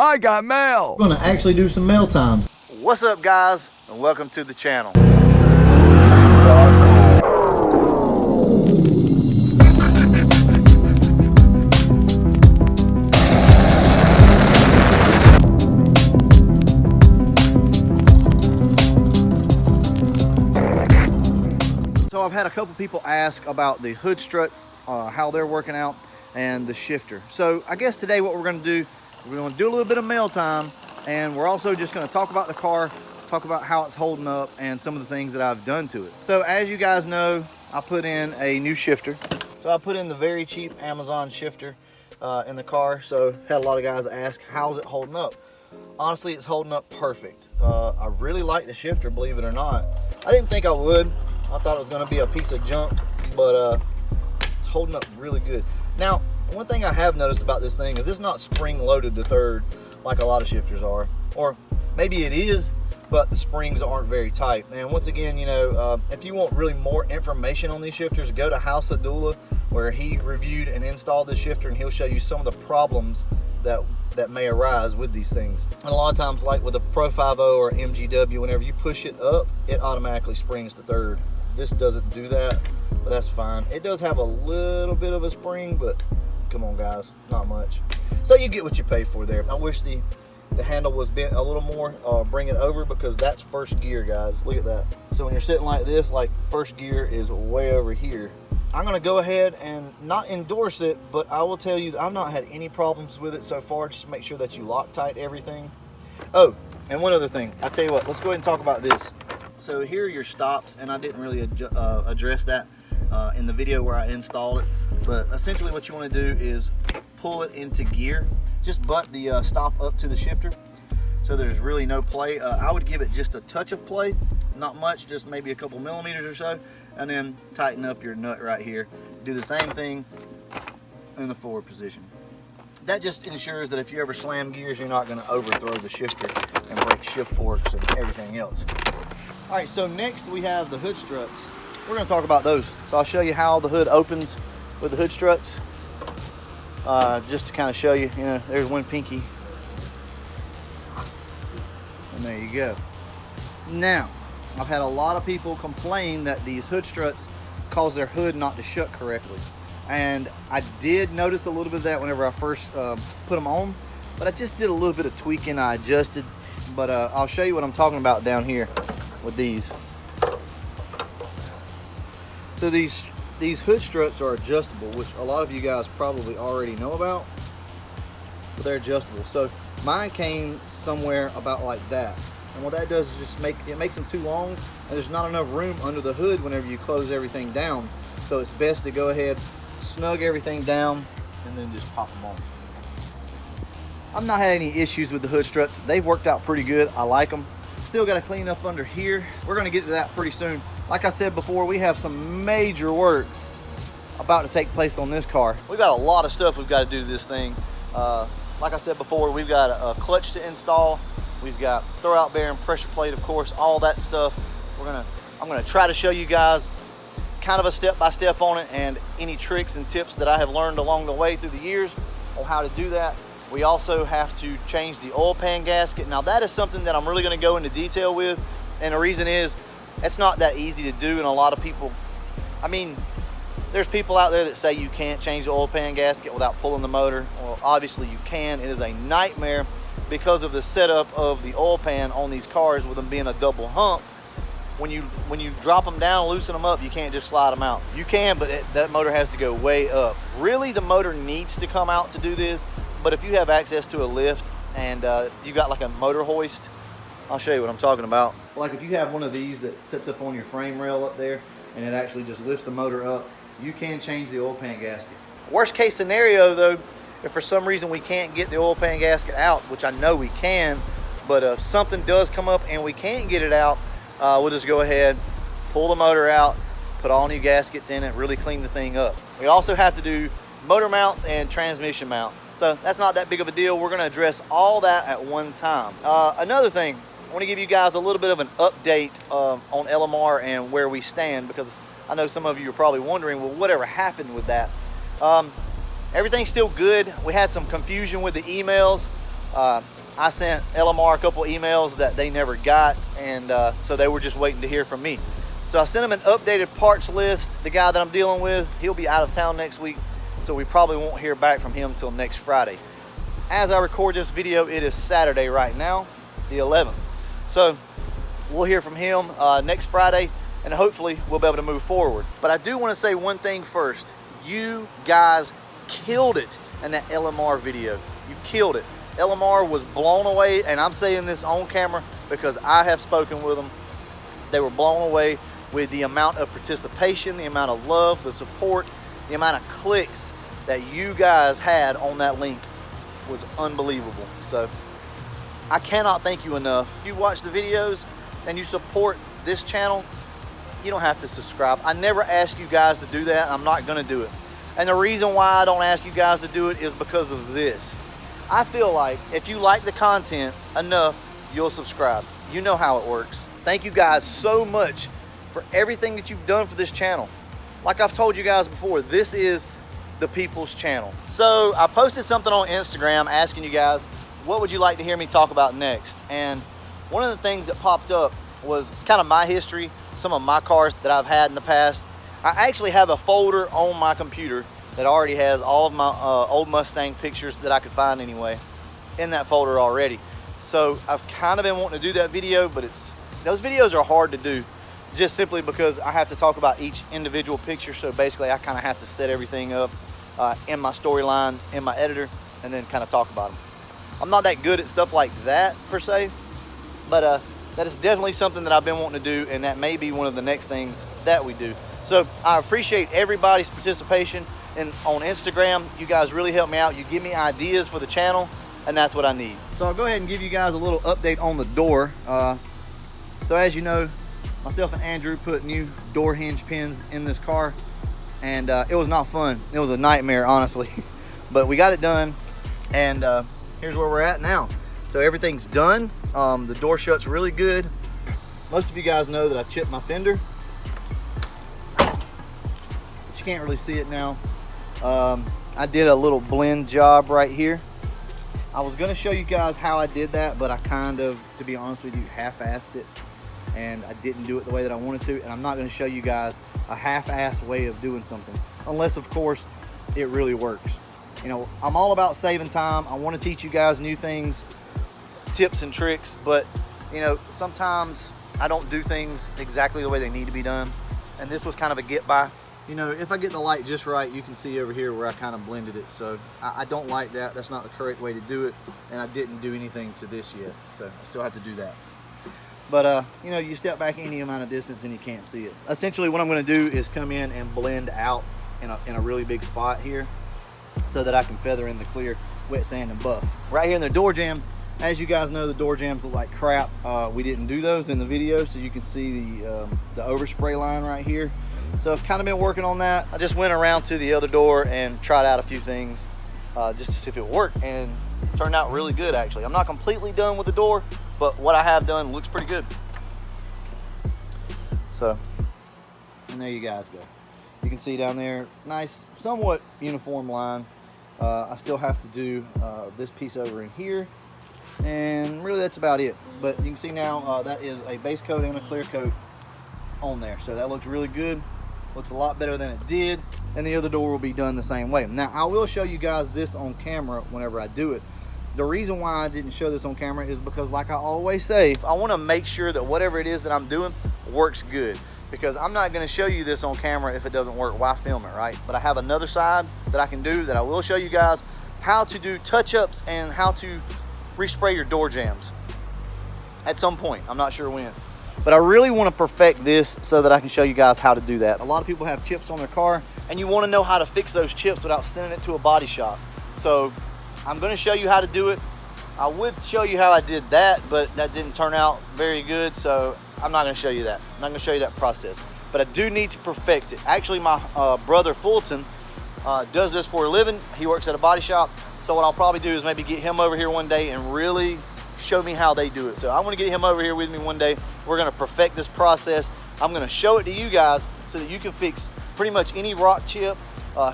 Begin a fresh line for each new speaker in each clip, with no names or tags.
I got mail.
We're gonna actually do some mail time.
What's up, guys, and welcome to the channel. So I've had a couple people ask about the hood struts, how they're working out, and the shifter. So I guess today what we're going to do, we're going to do a little bit of mail time, and we're also just going to talk about the car, talk about how it's holding up, and some of the things that I've done to it. So as you guys know, I put in a new shifter. So I put in the very cheap Amazon shifter in the car. So had a lot of guys ask, how's it holding up? Honestly, it's holding up perfect. I really like the shifter, believe it or not. I didn't think I would. I thought it was going to be a piece of junk, but it's holding up really good. Now, one thing I have noticed about this thing is it's not spring loaded to third like a lot of shifters are. Or maybe it is, but the springs aren't very tight. And once again, you know, if you want really more information on these shifters, go to House of Dula, where he reviewed and installed this shifter, and he'll show you some of the problems that may arise with these things. And a lot of times, like with a Pro 50 or MGW, whenever you push it up, it automatically springs to third. This doesn't do that, but that's fine. It does have a little bit of a spring, but come on guys, not much. So you get what you pay for there. I wish the handle was bent a little more, bring it over, because that's first gear, guys. Look at that. So when you're sitting like this, like first gear is way over here. I'm gonna go ahead and not endorse it, but I will tell you that I've not had any problems with it so far. Just make sure that you Loctite everything. Oh, and one other thing, I tell you what, let's go ahead and talk about this. So here are your stops, and I didn't really address that in the video where I installed it, but essentially what you want to do is pull it into gear. Just butt the stop up to the shifter, so there's really no play. I would give it just a touch of play, not much, just maybe a couple millimeters or so, and then tighten up your nut right here. Do the same thing in the forward position. That just ensures that if you ever slam gears, you're not going to overthrow the shifter and break shift forks and everything else. All right, so next we have the hood struts. We're going to talk about those. So I'll show you how the hood opens with the hood struts. Just to kind of show you, there's one pinky. And there you go. Now, I've had a lot of people complain that these hood struts cause their hood not to shut correctly. And I did notice a little bit of that whenever I first put them on, but I just did a little bit of tweaking. I adjusted, but I'll show you what I'm talking about down here with these. So these hood struts are adjustable, which a lot of you guys probably already know about, but they're adjustable. So mine came somewhere about like that, and what that does is just makes them too long, and there's not enough room under the hood whenever you close everything down. So it's best to go ahead, snug everything down, and then just pop them on. I've not had any issues with the hood struts. They've worked out pretty good. I like them. Still got to clean up under here. We're going to get to that pretty soon. Like I said before, we have some major work about to take place on this car. We've got a lot of stuff we've got to do to this thing. Like I said before, we've got a clutch to install. We've got throwout bearing, pressure plate, of course, all that stuff. I'm gonna try to show you guys kind of a step-by-step on it, and any tricks and tips that I have learned along the way through the years on how to do that. We also have to change the oil pan gasket. Now that is something that I'm really gonna go into detail with, and the reason is, it's not that easy to do, and a lot of people, I mean, there's people out there that say you can't change the oil pan gasket without pulling the motor. Well, obviously you can. It is a nightmare because of the setup of the oil pan on these cars with them being a double hump. When you drop them down, loosen them up, you can't just slide them out. You can, but that motor has to go way up. Really, the motor needs to come out to do this, but if you have access to a lift and you got like a motor hoist, I'll show you what I'm talking about. Like if you have one of these that sits up on your frame rail up there and it actually just lifts the motor up, you can change the oil pan gasket. Worst case scenario though, if for some reason we can't get the oil pan gasket out, which I know we can, but if something does come up and we can't get it out, we'll just go ahead, pull the motor out, put all new gaskets in it, really clean the thing up. We also have to do motor mounts and transmission mount. So that's not that big of a deal. We're gonna address all that at one time. Another thing, I wanna give you guys a little bit of an update on LMR and where we stand, because I know some of you are probably wondering, well, whatever happened with that? Everything's still good. We had some confusion with the emails. I sent LMR a couple emails that they never got, and so they were just waiting to hear from me. So I sent them an updated parts list. The guy that I'm dealing with, he'll be out of town next week, so we probably won't hear back from him until next Friday. As I record this video, it is Saturday right now, the 11th. So we'll hear from him next Friday, and hopefully we'll be able to move forward. But I do want to say one thing first. You guys killed it in that LMR video. You killed it. LMR was blown away, and I'm saying this on camera because I have spoken with them. They were blown away with the amount of participation, the amount of love, the support, the amount of clicks that you guys had on that link was unbelievable. So I cannot thank you enough. If you watch the videos and you support this channel, you don't have to subscribe. I never ask you guys to do that. I'm not gonna do it. And the reason why I don't ask you guys to do it is because of this. I feel like if you like the content enough, you'll subscribe. You know how it works. Thank you guys so much for everything that you've done for this channel. Like I've told you guys before, this is the people's channel. So I posted something on Instagram asking you guys, what would you like to hear me talk about next? And one of the things that popped up was kind of my history, some of my cars that I've had in the past. I actually have a folder on my computer that already has all of my old Mustang pictures that I could find anyway in that folder already. So I've kind of been wanting to do that video, but those videos are hard to do just simply because I have to talk about each individual picture. So basically I kind of have to set everything up in my storyline, in my editor, and then kind of talk about them. I'm not that good at stuff like that per se, but that is definitely something that I've been wanting to do, and that may be one of the next things that we do. So I appreciate everybody's participation on Instagram. You guys really help me out. You give me ideas for the channel, and that's what I need. So I'll go ahead and give you guys a little update on the door. So as you know, myself and Andrew put new door hinge pins in this car, and it was not fun. It was a nightmare, honestly. But we got it done, and here's where we're at now. So everything's done. The door shuts really good. Most of you guys know that I chipped my fender, but you can't really see it now. I did a little blend job right here. I was gonna show you guys how I did that, but I kind of, to be honest with you, half-assed it, and I didn't do it the way that I wanted to, and I'm not gonna show you guys a half-assed way of doing something, unless of course it really works. You know, I'm all about saving time. I want to teach you guys new things, tips and tricks, but you know, sometimes I don't do things exactly the way they need to be done, and this was kind of a get by. You know, if I get the light just right, you can see over here where I kind of blended it. So I don't like that. That's not the correct way to do it, and I didn't do anything to this yet, so I still have to do that. But you know, you step back any amount of distance and you can't see it. Essentially what I'm going to do is come in and blend out in a really big spot here, so that I can feather in the clear, wet sand, and buff. Right here in the door jambs, as you guys know, the door jambs look like crap. We didn't do those in the video, so you can see the overspray line right here. So I've kind of been working on that. I just went around to the other door and tried out a few things just to see if it worked, and it turned out really good actually. I'm not completely done with the door, but what I have done looks pretty good. So, and there you guys go. You can see down there, nice, somewhat uniform line. I still have to do this piece over in here, and really that's about it. But you can see now that is a base coat and a clear coat on there. So that looks really good. Looks a lot better than it did, and the other door will be done the same way. Now, I will show you guys this on camera whenever I do it. The reason why I didn't show this on camera is because, like I always say, I want to make sure that whatever it is that I'm doing works good. Because I'm not going to show you this on camera if it doesn't work. Why film it, right? But I have another side that I can do that I will show you guys how to do touch-ups and how to respray your door jambs at some point. I'm not sure when. But I really want to perfect this so that I can show you guys how to do that. A lot of people have chips on their car, and you want to know how to fix those chips without sending it to a body shop. So I'm going to show you how to do it. I would show you how I did that, but that didn't turn out very good, so I'm not going to show you that. I'm not going to show you that process. But I do need to perfect it. Actually, my brother Fulton does this for a living. He works at a body shop. So what I'll probably do is maybe get him over here one day and really show me how they do it. So I want to get him over here with me one day. We're going to perfect this process. I'm going to show it to you guys so that you can fix pretty much any rock chip,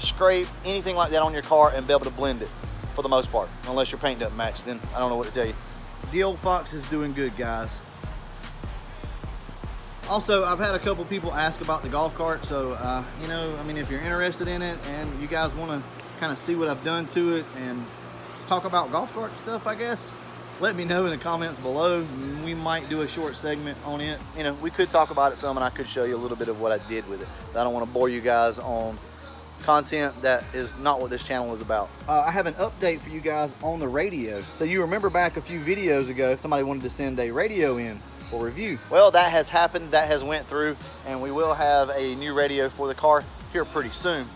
scrape, anything like that on your car and be able to blend it. for the most part. Unless your paint doesn't match, then I don't know what to tell you. The old Fox is doing good, guys. Also, I've had a couple people ask about the golf cart, so you know, I mean, if you're interested in it and you guys want to kind of see what I've done to it and just talk about golf cart stuff, I guess, let me know in the comments below. We might do a short segment on it. You know, we could talk about it some, and I could show you a little bit of what I did with it. But I don't want to bore you guys on content that is not what this channel is about. I have an update for you guys on the radio. So you remember back a few videos ago, somebody wanted to send a radio in for review. Well, that has happened, that has went through, and we will have a new radio for the car here pretty soon.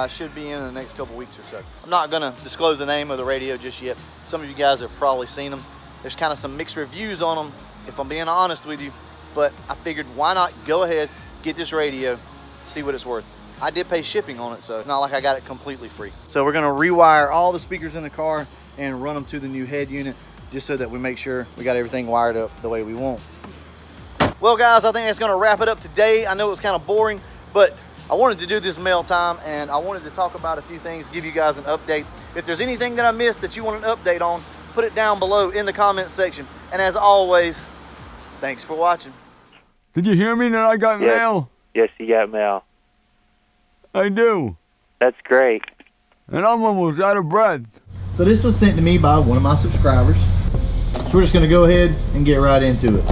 Should be in the next couple weeks or so. I'm not gonna disclose the name of the radio just yet. Some of you guys have probably seen them. There's kind of some mixed reviews on them, if I'm being honest with you, but I figured why not go ahead, get this radio, see what it's worth. I did pay shipping on it, so it's not like I got it completely free. So we're gonna rewire all the speakers in the car and run them to the new head unit, just so that we make sure we got everything wired up the way we want. Well, guys, I think that's gonna wrap it up today. I know it was kind of boring, but I wanted to do this mail time, and I wanted to talk about a few things, give you guys an update. If there's anything that I missed that you want an update on, put it down below in the comments section. And as always, thanks for watching.
Did you hear me that I got mail?
Yes, you got mail.
I do.
That's great.
And I'm almost out of breath.
So this was sent to me by one of my subscribers. So we're just gonna go ahead and get right into it.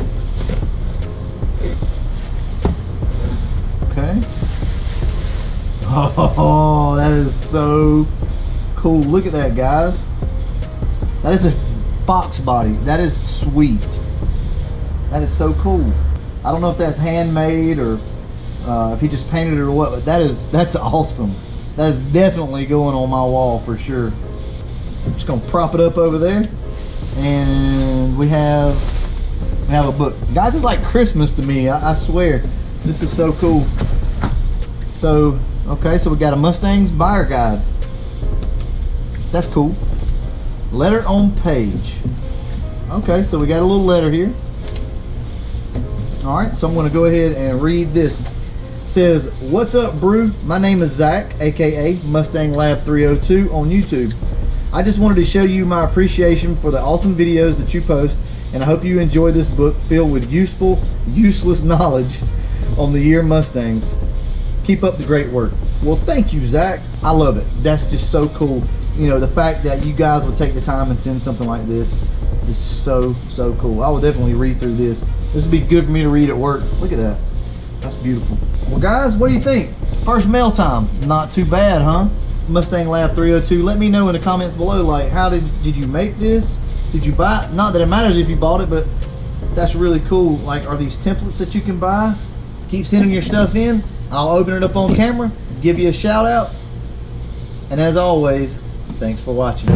Okay. Oh, that is so cool. Look at that, guys. That is a Foxbody. That is sweet. That is so cool. I don't know if that's handmade or if he just painted it or what, but that's awesome. That is definitely going on my wall for sure. I'm just gonna prop it up over there, and we have a book. Guys, it's like Christmas to me. I swear, this is so cool. So, okay, so we got a Mustang's buyer guide. That's cool. Letter on page. Okay, so we got a little letter here. All right, so I'm gonna go ahead and read this. It says, "What's up, Brew? My name is Zach, aka Mustang Lab 302 on YouTube. I just wanted to show you my appreciation for the awesome videos that you post, and I hope you enjoy this book filled with useful, useless knowledge on the year Mustangs. Keep up the great work." Well, thank you, Zach. I love it. That's just so cool. You know, the fact that you guys would take the time and send something like this is so cool. I will definitely read through this. This would be good for me to read at work. Look at that. That's beautiful. Well, guys, what do you think? First mail time. Not too bad, huh? Mustang Lab 302. Let me know in the comments below, like, how did you make this? Did you buy it? Not that it matters if you bought it, but that's really cool. Like, are these templates that you can buy? Keep sending your stuff in. I'll open it up on camera, give you a shout out. And as always, thanks for watching.